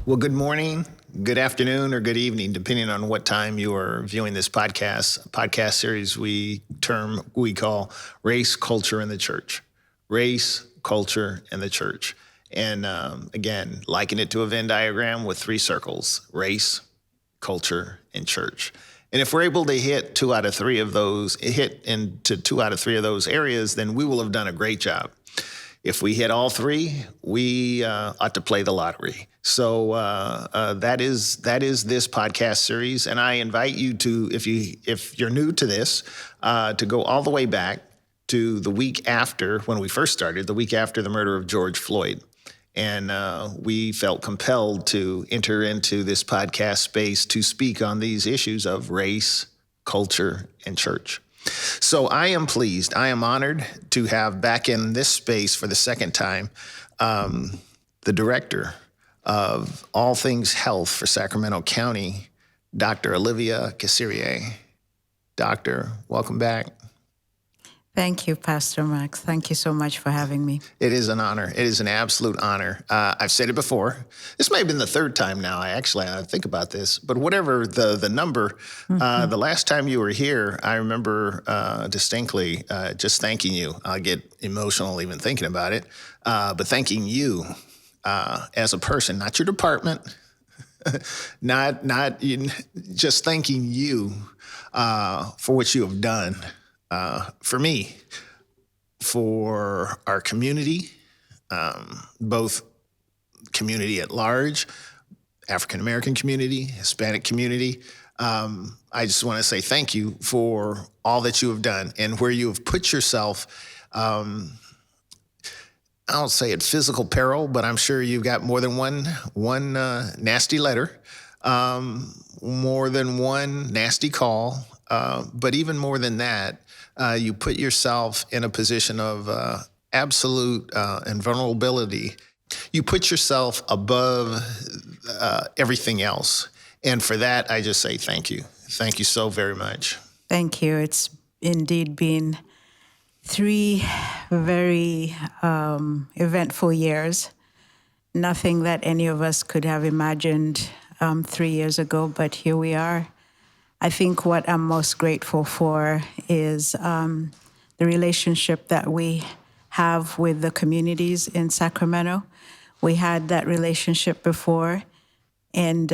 Well, good morning, good afternoon, or good evening, depending on what time you are viewing this podcast series we call Race, Culture, and the Church. Race, Culture, and the Church. And again, liken it to a Venn diagram with three circles: race, culture, and church. And if we're able to hit into 2 out of 3 of those areas, then we will have done a great job. If we hit all 3, we ought to play the lottery. So that is this podcast series, and I invite you to, if you're new to this, to go all the way back to the week after when we first started, the week after the murder of George Floyd. And we felt compelled to enter into this podcast space to speak on these issues of race, culture, and church. So I am pleased, I am honored to have back in this space for the second time the director of all things health for Sacramento County, Dr. Olivia Kasirye. Doctor, welcome back. Thank you, Pastor Max. Thank you so much for having me. It is an honor. It is an absolute honor. I've said it before. This may have been the third time now. I think about this, but whatever the number, the last time you were here, I remember distinctly just thanking you. I get emotional even thinking about it, but thanking you as a person, not your department, just thanking you for what you have done. For me, for our community, both community at large, African-American community, Hispanic community. I just want to say thank you for all that you have done and where you have put yourself. I don't say at physical peril, but I'm sure you've got more than one nasty letter, more than one nasty call, but even more than that, you put yourself in a position of absolute invulnerability. You put yourself above everything else. And for that, I just say thank you. Thank you so very much. Thank you. It's indeed been 3 very eventful years. Nothing that any of us could have imagined 3 years ago, but here we are. I think what I'm most grateful for is the relationship that we have with the communities in Sacramento. We had that relationship before, and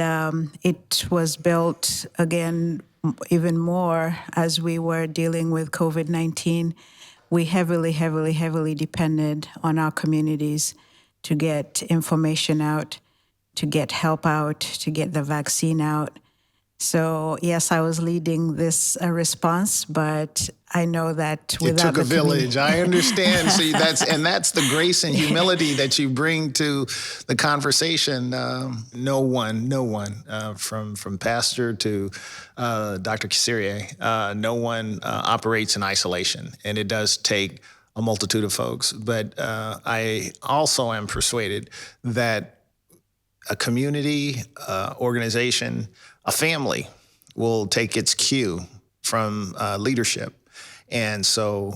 it was built again even more as we were dealing with COVID-19. We heavily depended on our communities to get information out, to get help out, to get the vaccine out. So, yes, I was leading this response, but I know that without it took a village. I understand. So that's the grace and humility that you bring to the conversation. No one, from pastor to Dr. Kasirye, no one operates in isolation, and it does take a multitude of folks. But I also am persuaded that a community, organization, a family will take its cue from leadership. And so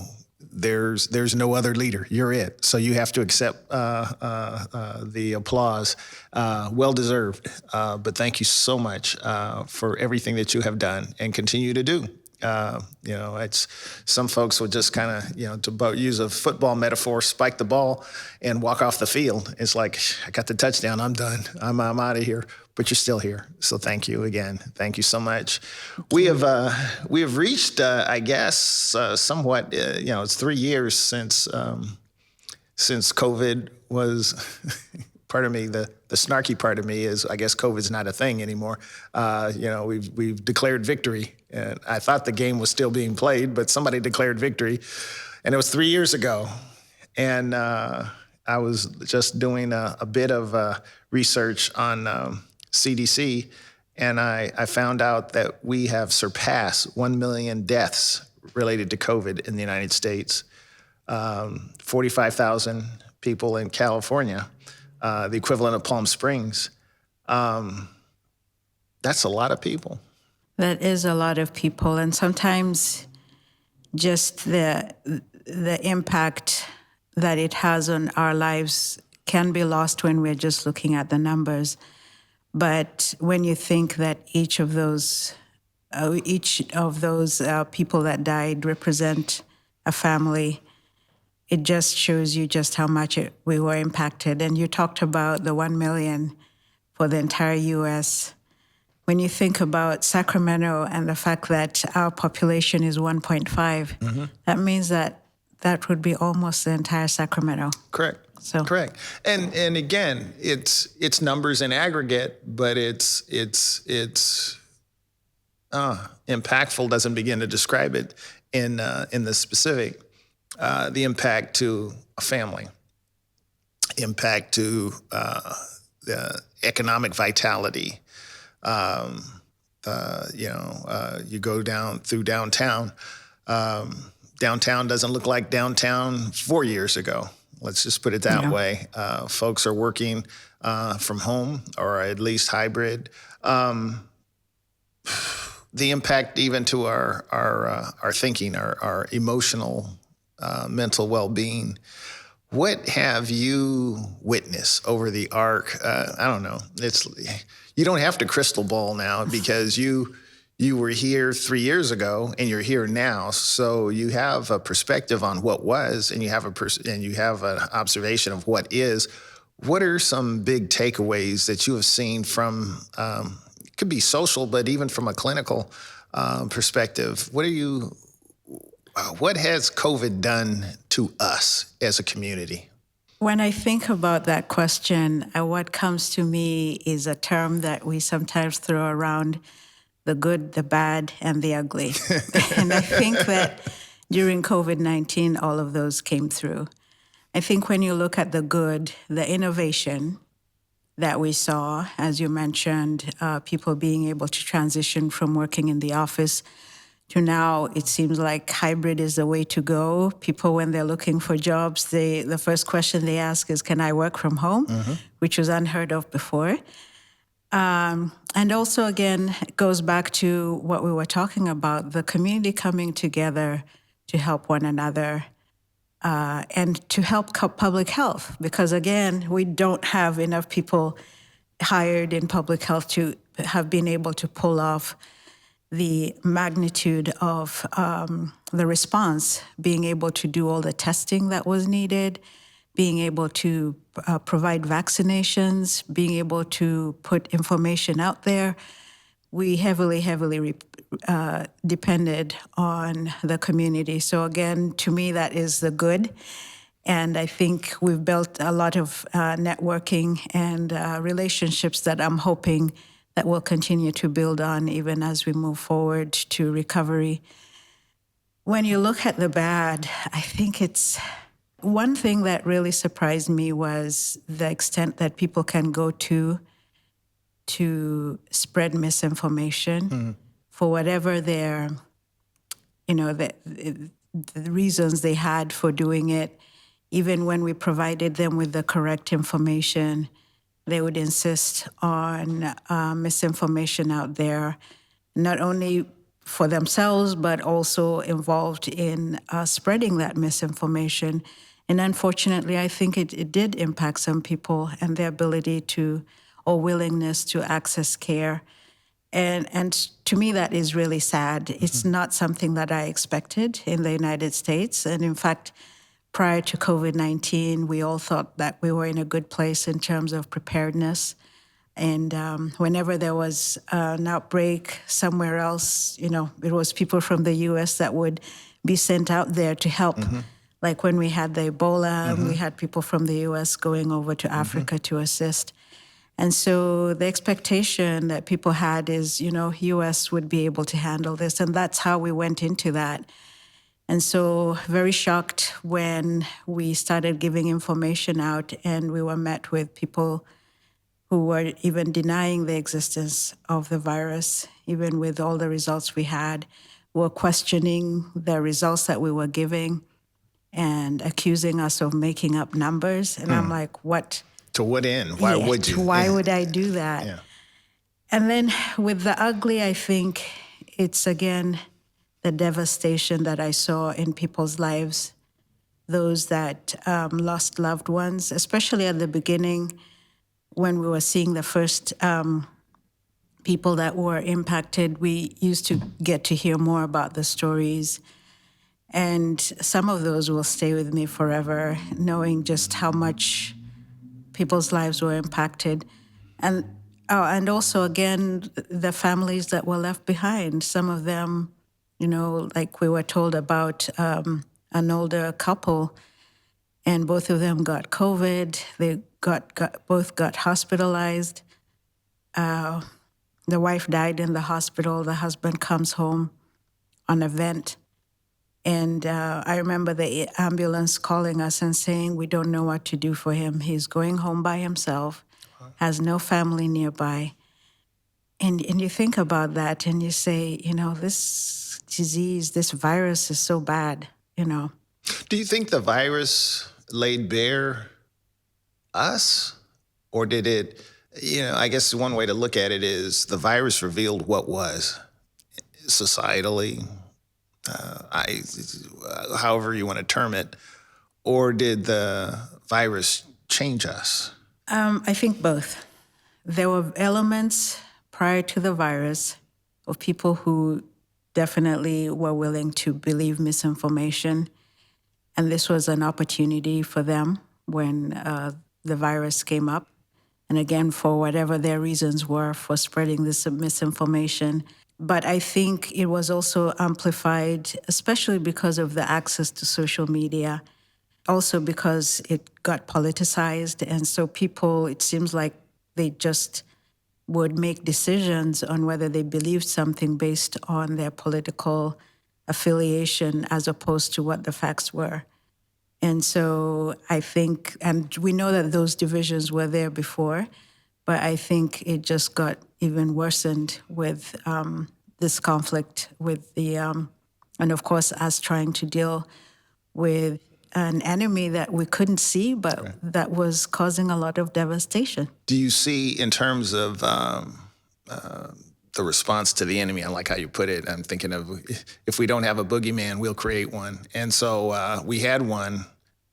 there's no other leader. You're it. So you have to accept the applause. Well-deserved. But thank you so much for everything that you have done and continue to do. It's some folks will just kind of, to use a football metaphor, spike the ball and walk off the field. It's like, I got the touchdown. I'm done. I'm out of here. But you're still here. So thank you again. Thank you so much. We have reached, I guess, somewhat, it's 3 years since COVID was. Part of me, the snarky part of me is, I guess COVID's not a thing anymore. We've declared victory. And I thought the game was still being played, but somebody declared victory. And it was 3 years ago. And I was just doing a bit of research on CDC, and I found out that we have surpassed 1 million deaths related to COVID in the United States. 45,000 people in California. The equivalent of Palm Springs. That's a lot of people. That is a lot of people. And sometimes just the impact that it has on our lives can be lost when we're just looking at the numbers. But when you think that each of those people that died represent a family, it just shows you just how much we were impacted. And you talked about the 1 million for the entire U.S. When you think about Sacramento and the fact that our population is 1.5, that means that would be almost the entire Sacramento. Correct. So correct. And again, it's numbers in aggregate, but it's impactful doesn't begin to describe it in the specific. The impact to a family, impact to the economic vitality. You go down through downtown. Downtown doesn't look like downtown 4 years ago. Let's just put it that way. Folks are working from home or at least hybrid. The impact even to our thinking, our emotional, mental well-being. What have you witnessed over the arc? I don't know. You don't have to crystal ball now because you were here 3 years ago and you're here now. So you have a perspective on what was, and you have an observation of what is. What are some big takeaways that you have seen from? It could be social, but even from a clinical perspective, what has COVID done to us as a community? When I think about that question, what comes to me is a term that we sometimes throw around: the good, the bad, and the ugly. And I think that during COVID-19, all of those came through. I think when you look at the good, the innovation that we saw, as you mentioned, people being able to transition from working in the office to now it seems like hybrid is the way to go. People, when they're looking for jobs, the first question they ask is, can I work from home? Which was unheard of before. And also, again, it goes back to what we were talking about, the community coming together to help one another and to help public health. Because, again, we don't have enough people hired in public health to have been able to pull off the magnitude of the response, being able to do all the testing that was needed, being able to provide vaccinations, being able to put information out there. We heavily depended on the community. So again, to me, that is the good. And I think we've built a lot of networking and relationships that I'm hoping that we'll continue to build on even as we move forward to recovery. When you look at the bad, I think it's one thing that really surprised me was the extent that people can go to spread misinformation for whatever their, the reasons they had for doing it. Even when we provided them with the correct information, they would insist on misinformation out there, not only for themselves, but also involved in spreading that misinformation. And unfortunately, I think it did impact some people and their ability to, or willingness to access care. And to me, that is really sad. It's not something that I expected in the United States. And in fact, prior to COVID-19, we all thought that we were in a good place in terms of preparedness. And whenever there was an outbreak somewhere else, it was people from the U.S. that would be sent out there to help. Like when we had the Ebola, we had people from the U.S. going over to Africa to assist. And so the expectation that people had is, U.S. would be able to handle this. And that's how we went into that. And so very shocked when we started giving information out and we were met with people who were even denying the existence of the virus, even with all the results we had, were questioning the results that we were giving and accusing us of making up numbers. And I'm like, what? To what end? Why would you? Why would I do that? Yeah. And then with the ugly, I think it's, again, the devastation that I saw in people's lives, those that lost loved ones, especially at the beginning when we were seeing the first people that were impacted, we used to get to hear more about the stories. And some of those will stay with me forever, knowing just how much people's lives were impacted. And also, again, the families that were left behind. Some of them, like we were told about an older couple, and both of them got COVID. They both got hospitalized. The wife died in the hospital. The husband comes home on a vent. And I remember the ambulance calling us and saying, we don't know what to do for him. He's going home by himself, has no family nearby. And you think about that and you say, this disease, this virus is so bad, Do you think the virus laid bare us? Or did it, I guess one way to look at it is the virus revealed what was societally, however you want to term it, or did the virus change us? I think both. There were elements prior to the virus of people who definitely were willing to believe misinformation. And this was an opportunity for them when the virus came up. And again, for whatever their reasons were for spreading this misinformation. But I think it was also amplified, especially because of the access to social media, also because it got politicized. And so people, it seems like they just would make decisions on whether they believed something based on their political affiliation as opposed to what the facts were. And so I think, and we know that those divisions were there before, but I think it just got even worsened with this conflict with the, and of course, us trying to deal with an enemy that we couldn't see, but that was causing a lot of devastation. Do you see, in terms of the response to the enemy, I like how you put it, I'm thinking of, if we don't have a boogeyman, we'll create one. And so we had one,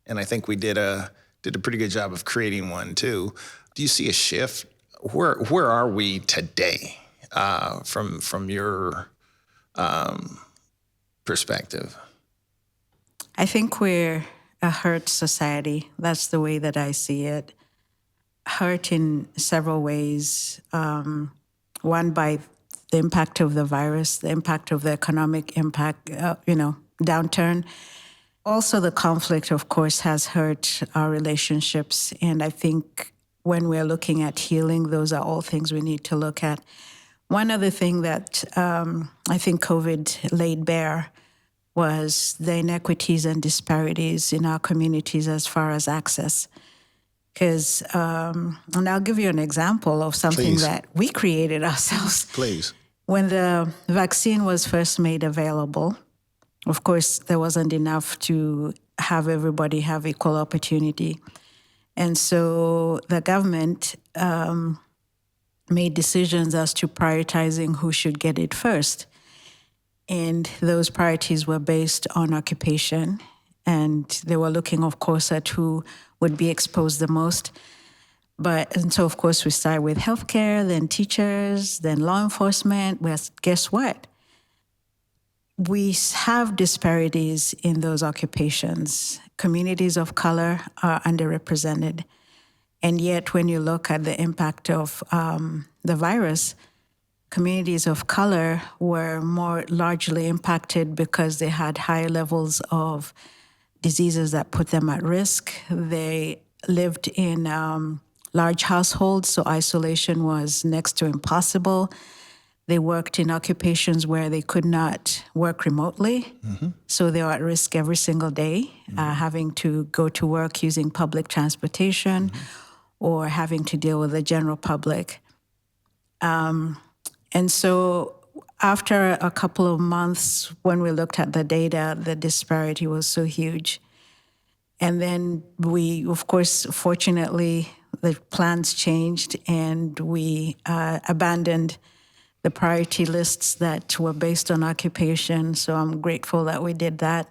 and I think we did a pretty good job of creating one too. Do you see a shift? Where are we today from your perspective? I think we're a hurt society. That's the way that I see it. Hurt in several ways. One, by the impact of the virus, the impact of the economic impact, downturn. Also, the conflict, of course, has hurt our relationships. And I think when we're looking at healing, those are all things we need to look at. One other thing that I think COVID laid bare was the inequities and disparities in our communities as far as access. Because, and I'll give you an example of something that we created ourselves. Please. When the vaccine was first made available, of course, there wasn't enough to have everybody have equal opportunity. And so the government made decisions as to prioritizing who should get it first. And those priorities were based on occupation. And they were looking, of course, at who would be exposed the most. And so, of course, we started with healthcare, then teachers, then law enforcement. Well, guess what? We have disparities in those occupations. Communities of color are underrepresented. And yet, when you look at the impact of the virus, communities of color were more largely impacted because they had higher levels of diseases that put them at risk. They lived in large households, so isolation was next to impossible. They worked in occupations where they could not work remotely, so they were at risk every single day, having to go to work using public transportation or having to deal with the general public. And so after a couple of months, when we looked at the data, the disparity was so huge. And then we, of course, fortunately, the plans changed and we abandoned the priority lists that were based on occupation. So I'm grateful that we did that.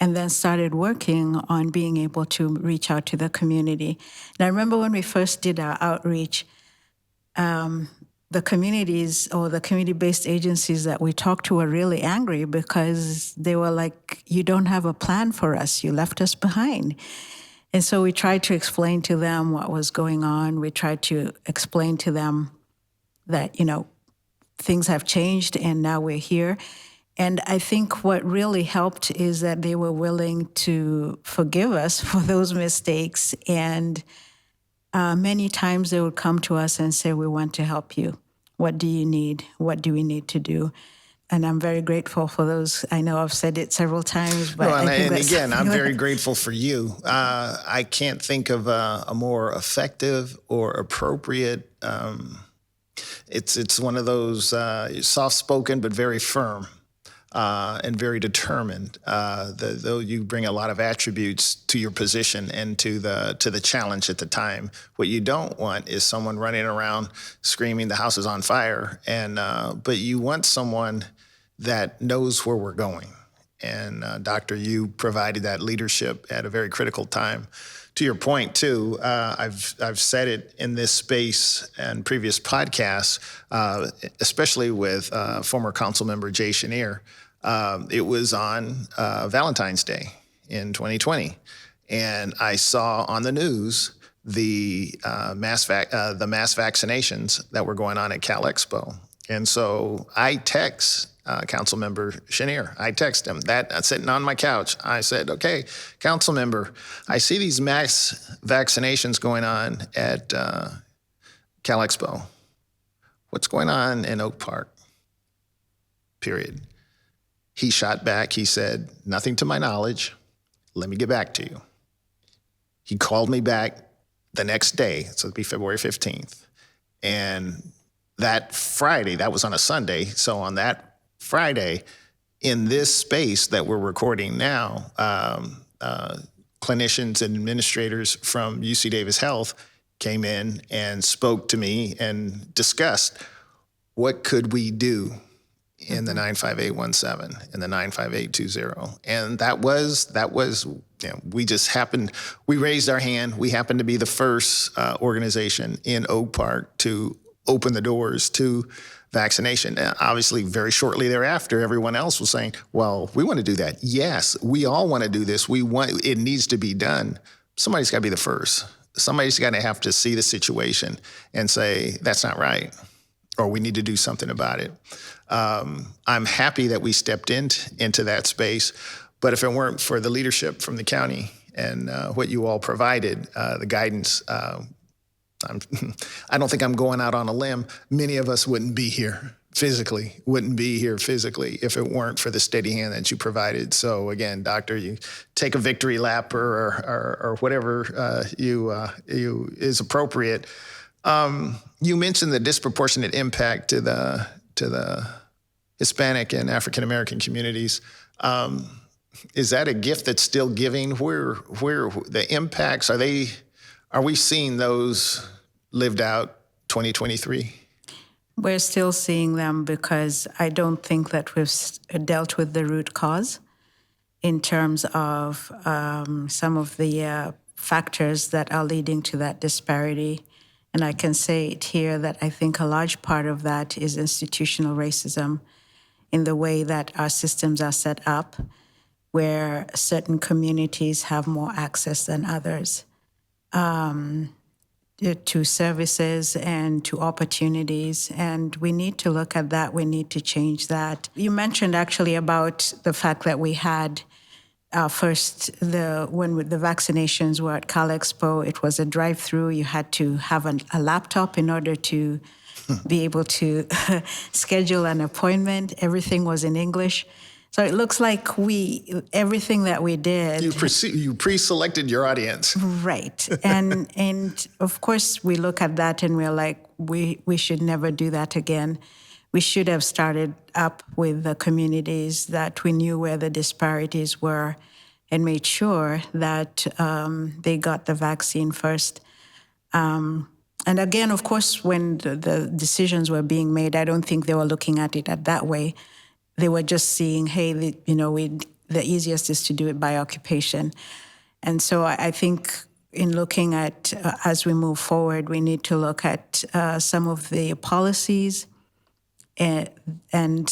and then started working on being able to reach out to the community. And I remember when we first did our outreach, the communities or the community-based agencies that we talked to were really angry because they were like, you don't have a plan for us. You left us behind. And so we tried to explain to them what was going on. We tried to explain to them that, things have changed and now we're here. And I think what really helped is that they were willing to forgive us for those mistakes. And many times they would come to us and say, we want to help you. What do you need? What do we need to do? And I'm very grateful for those. I know I've said it several times, but again, I'm very grateful for you. I can't think of a more effective or appropriate. It's one of those soft-spoken but very firm. And very determined. Though you bring a lot of attributes to your position and to the challenge at the time. What you don't want is someone running around screaming, "The house is on fire!" But you want someone that knows where we're going. And Doctor, you provided that leadership at a very critical time. To your point, too, I've said it in this space and previous podcasts, especially with former council member Jay Chenier. It was on Valentine's Day in 2020, and I saw on the news the mass vaccinations that were going on at Cal Expo, and so I text Council Member Chenier. I text him that sitting on my couch. I said, "Okay, Council Member, I see these mass vaccinations going on at Cal Expo. What's going on in Oak Park?" Period. He shot back. He said, "Nothing to my knowledge. Let me get back to you." He called me back the next day, so it'd be February 15th. And that Friday, that was on a Sunday, so on that Friday, in this space that we're recording now, clinicians and administrators from UC Davis Health came in and spoke to me and discussed what could we do in the 95817 and the 95820. And that was we raised our hand. We happened to be the first organization in Oak Park to open the doors to vaccination. Obviously, very shortly thereafter, everyone else was saying, well, we want to do that. Yes, we all want to do this. It needs to be done. Somebody's got to be the first. Somebody's got to have to see the situation and say, that's not right, or we need to do something about it. I'm happy that we stepped into that space, but if it weren't for the leadership from the county and what you all provided, the guidance, I don't think I'm going out on a limb. Many of us wouldn't be here physically if it weren't for the steady hand that you provided. So again, Doctor, you take a victory lap or whatever is appropriate. You mentioned the disproportionate impact to the Hispanic and African American communities. Is that a gift that's still giving? Where the impacts are we seeing those lived out 2023? We're still seeing them because I don't think that we've dealt with the root cause in terms of some of the factors that are leading to that disparity. And I can say it here that I think a large part of that is institutional racism in the way that our systems are set up, where certain communities have more access than others to services and to opportunities. And we need to look at that. We need to change that. You mentioned actually about the fact that we had when the vaccinations were at Cal Expo, it was a drive-through. You had to have a laptop in order to be able to schedule an appointment. Everything was in English. So it looks like everything that we did. You pre-selected your audience. Right. And of course we look at that and we're like, we should never do that again. We should have started up with the communities that we knew where the disparities were and made sure that they got the vaccine first. And again, of course, when the decisions were being made, I don't think they were looking at it that way. They were just seeing, hey, the easiest is to do it by occupation. And so I think in looking at, as we move forward, we need to look at some of the policies and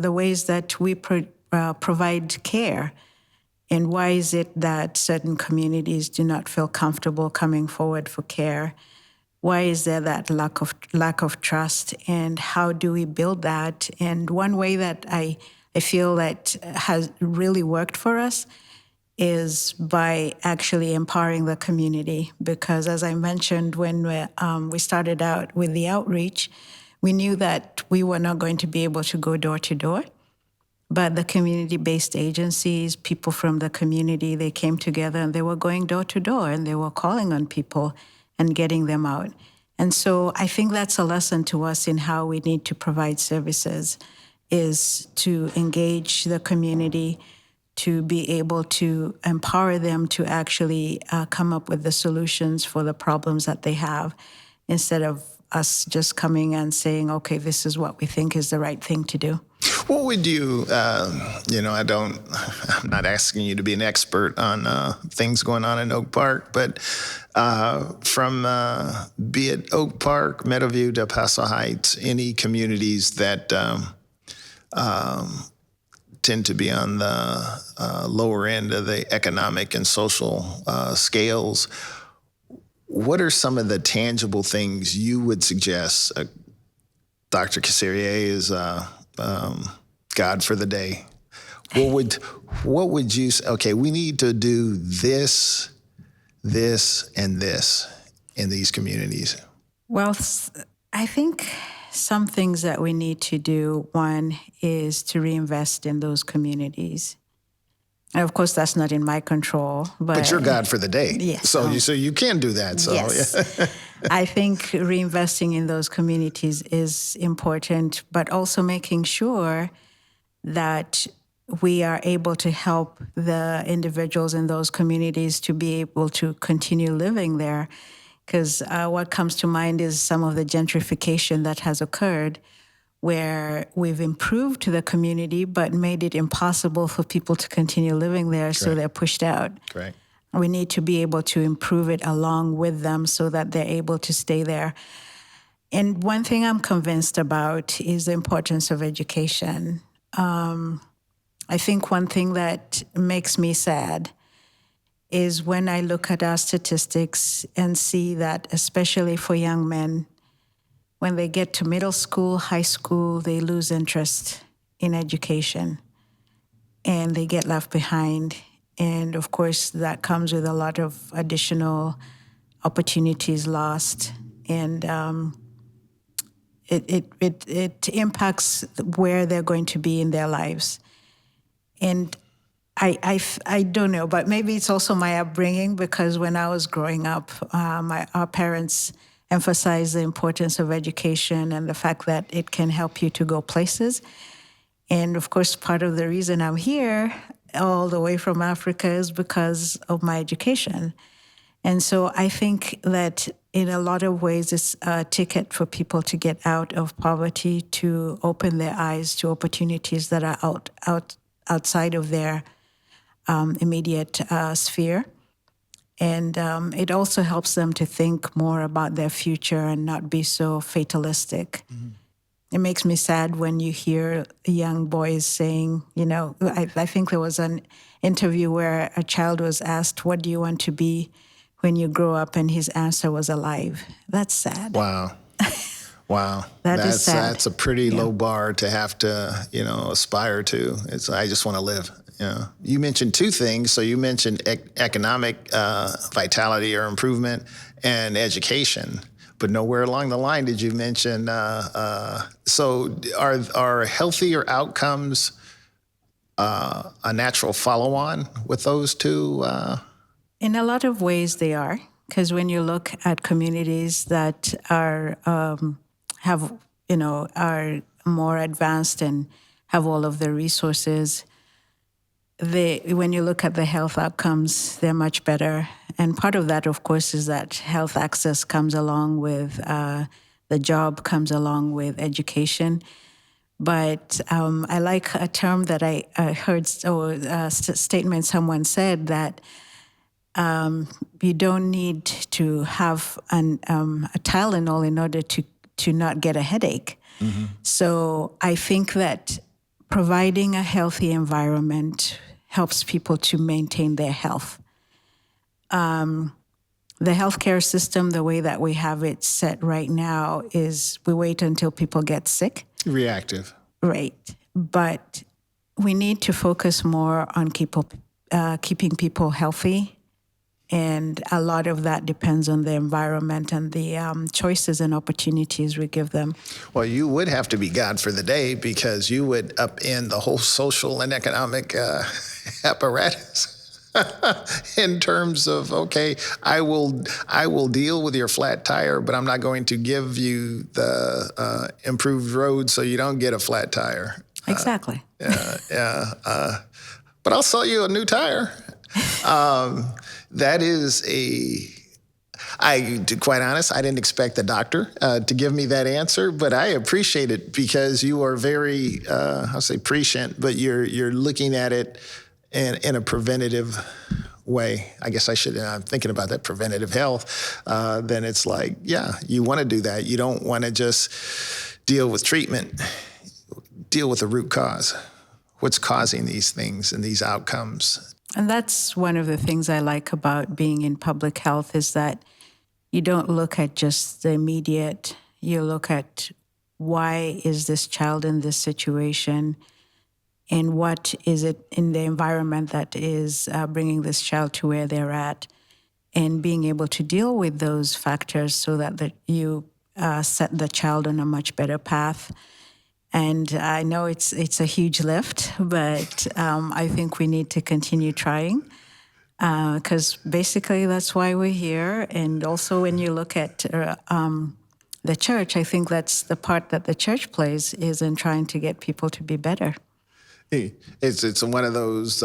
the ways that we provide care. And why is it that certain communities do not feel comfortable coming forward for care? Why is there that lack of trust? And how do we build that? And one way that I feel that has really worked for us is by actually empowering the community. Because as I mentioned, when we started out with the outreach, we knew that we were not going to be able to go door to door. But the community-based agencies, people from the community, they came together and they were going door to door and they were calling on people and getting them out. And so I think that's a lesson to us in how we need to provide services, is to engage the community, to be able to empower them to actually come up with the solutions for the problems that they have, instead of us just coming and saying, okay, this is what we think is the right thing to do. What would you, I'm not asking you to be an expert on things going on in Oak Park, but from be it Oak Park, Meadowview, Del Paso Heights, any communities that tend to be on the lower end of the economic and social scales, what are some of the tangible things you would suggest? Dr. Kasirye is God for the day. What would you say? Okay, we need to do this, and this in these communities. Well, I think some things that we need to do, one is to reinvest in those communities. And of course, that's not in my control. But you're God for the day. Yes. So you can do that. So yes. Yeah. I think reinvesting in those communities is important, but also making sure that we are able to help the individuals in those communities to be able to continue living there. Because what comes to mind is some of the gentrification that has occurred, where we've improved the community but made it impossible for people to continue living there. Correct. So they're pushed out. Correct. We need to be able to improve it along with them so that they're able to stay there. And one thing I'm convinced about is the importance of education. I think one thing that makes me sad is when I look at our statistics and see that, especially for young men, when they get to middle school, high school, they lose interest in education and they get left behind. And of course, that comes with a lot of additional opportunities lost. And it impacts where they're going to be in their lives. And I don't know, but maybe it's also my upbringing, because when I was growing up, our parents emphasized the importance of education and the fact that it can help you to go places. And of course, part of the reason I'm here all the way from Africa is because of my education. And so I think that in a lot of ways, it's a ticket for people to get out of poverty, to open their eyes to opportunities that are outside of their immediate sphere. And it also helps them to think more about their future and not be so fatalistic. Mm-hmm. It makes me sad when you hear young boys saying, I think there was an interview where a child was asked, what do you want to be when you grow up? And his answer was alive. That's sad. Wow. Wow. That's sad. That's a pretty low bar to have to, aspire to. I just want to live. You mentioned two things. So you mentioned economic vitality or improvement and education, but nowhere along the line did you mention. So are healthier outcomes a natural follow-on with those two? In a lot of ways, they are, because when you look at communities that are are more advanced and have all of the resources, when you look at the health outcomes, they're much better. And part of that, of course, is that health access comes along with the job, comes along with education. But I like a term that I heard, or a statement someone said, that you don't need to have a Tylenol in order to not get a headache. So I think that providing a healthy environment helps people to maintain their health. The healthcare system, the way that we have it set right now, is we wait until people get sick. Reactive. Right. But we need to focus more on keeping people healthy. And a lot of that depends on the environment and the choices and opportunities we give them. Well, you would have to be God for the day, because you would upend the whole social and economic apparatus. In terms of, okay, I will deal with your flat tire, but I'm not going to give you the improved road so you don't get a flat tire. Exactly. But I'll sell you a new tire. That is to be quite honest, I didn't expect the doctor to give me that answer, but I appreciate it, because you are very, I'll say prescient, but you're looking at it in a preventative way. I guess I'm thinking about that preventative health. Then it's like, yeah, you want to do that. You don't want to just deal with treatment, deal with the root cause. What's causing these things and these outcomes? And that's one of the things I like about being in public health, is that you don't look at just the immediate. You look at, why is this child in this situation? And what is it in the environment that is bringing this child to where they're at, and being able to deal with those factors so that you set the child on a much better path. And I know it's a huge lift, but I think we need to continue trying, because basically that's why we're here. And also, when you look at the church, I think that's the part that the church plays, is in trying to get people to be better. It's one of those,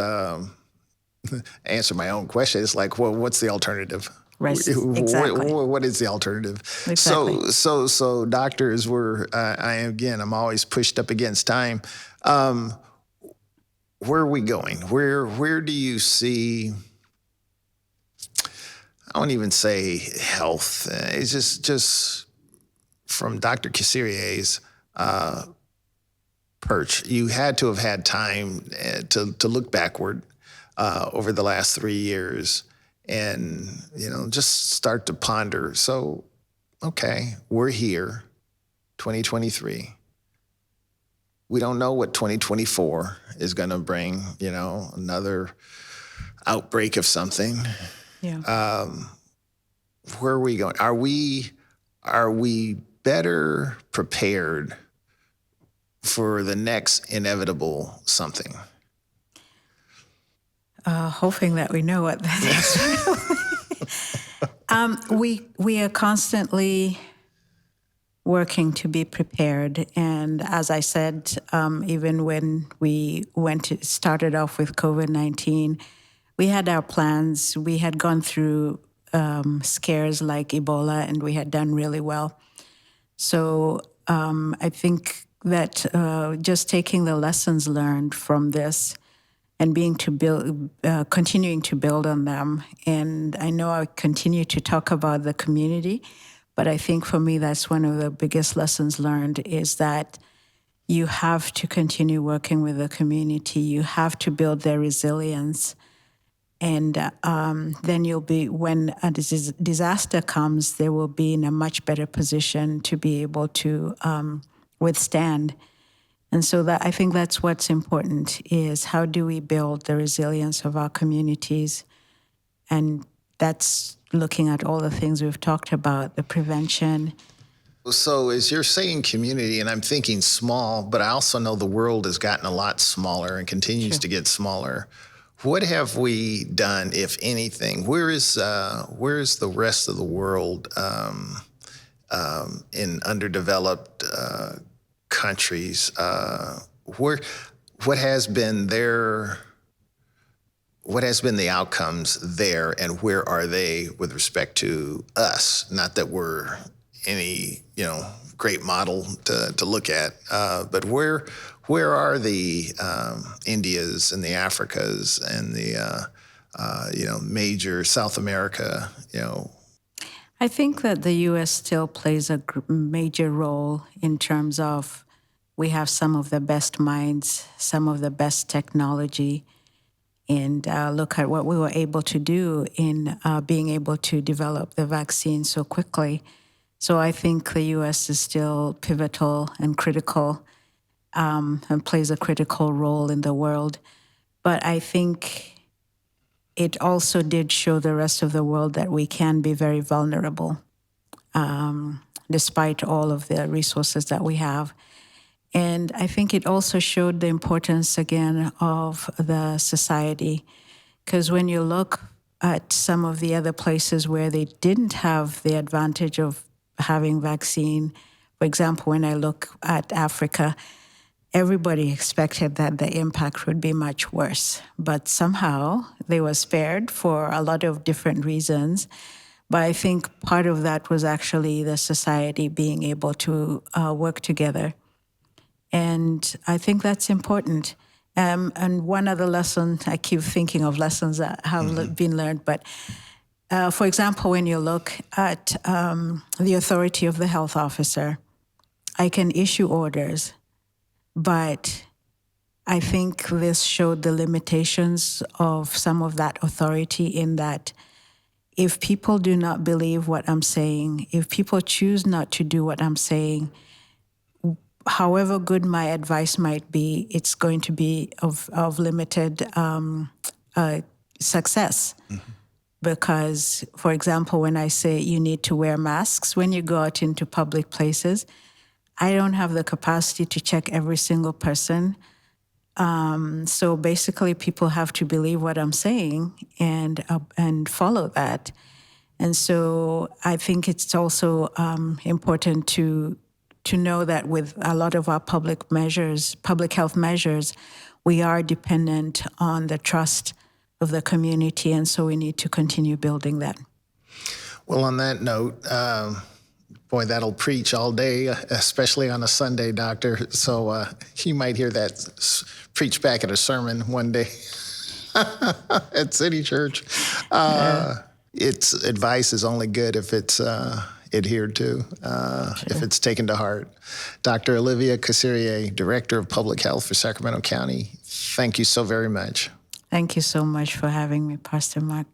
answer my own question. It's like, well, what's the alternative? Right. Exactly. What is the alternative? Exactly. So doctors I'm always pushed up against time. Where are we going? Where do you see, I won't even say health. It's just from Dr. Kasirye's perch. You had to have had time to look backward over the last 3 years, and just start to ponder. So, okay, we're here, 2023. We don't know what 2024 is going to bring. Another outbreak of something. Yeah. Where are we going? Are we better prepared for the next inevitable something? Hoping that we know what that is. We are constantly working to be prepared, and as I said, even when we started off with COVID-19, we had our plans. We had gone through scares like Ebola, and we had done really well. So I think that just taking the lessons learned from this and continuing to build on them. And I know I continue to talk about the community, but I think for me, that's one of the biggest lessons learned, is that you have to continue working with the community. You have to build their resilience. And then when a disaster comes, they will be in a much better position to be able to withstand. And so I think that's what's important, is how do we build the resilience of our communities? And that's looking at all the things we've talked about, the prevention. So as you're saying community, and I'm thinking small, but I also know the world has gotten a lot smaller and continues to get smaller. What have we done, if anything? Where is the rest of the world in underdeveloped countries? What has been the outcomes there, and where are they with respect to us? Not that we're any great model to look at. But where are the Indias and the Africas and the major South America? I think that the U.S. still plays a major role in terms of we have some of the best minds, some of the best technology, and look at what we were able to do in being able to develop the vaccine so quickly. So I think the U.S. is still pivotal and critical and plays a critical role in the world. But I think it also did show the rest of the world that we can be very vulnerable despite all of the resources that we have. And I think it also showed the importance again of the society, because when you look at some of the other places where they didn't have the advantage of having vaccine, for example, when I look at Africa, everybody expected that the impact would be much worse, but somehow they were spared for a lot of different reasons. But I think part of that was actually the society being able to work together. And I think that's important. And one other lesson, I keep thinking of lessons that have been learned, but for example, when you look at the authority of the health officer, I can issue orders, but I think this showed the limitations of some of that authority in that if people do not believe what I'm saying, if people choose not to do what I'm saying, however good my advice might be, it's going to be of limited success. Because, for example, when I say you need to wear masks when you go out into public places, I don't have the capacity to check every single person. So basically, people have to believe what I'm saying and follow that. And so I think it's also important to know that with a lot of our public health measures, we are dependent on the trust of the community, and so we need to continue building that. Well, on that note, boy, that'll preach all day, especially on a Sunday, Doctor. So you might hear that preach back at a sermon one day at City Church. Its advice is only good if it's adhered to, if it's taken to heart. Dr. Olivia Kasirye, Director of Public Health for Sacramento County, thank you so very much. Thank you so much for having me, Pastor Mark.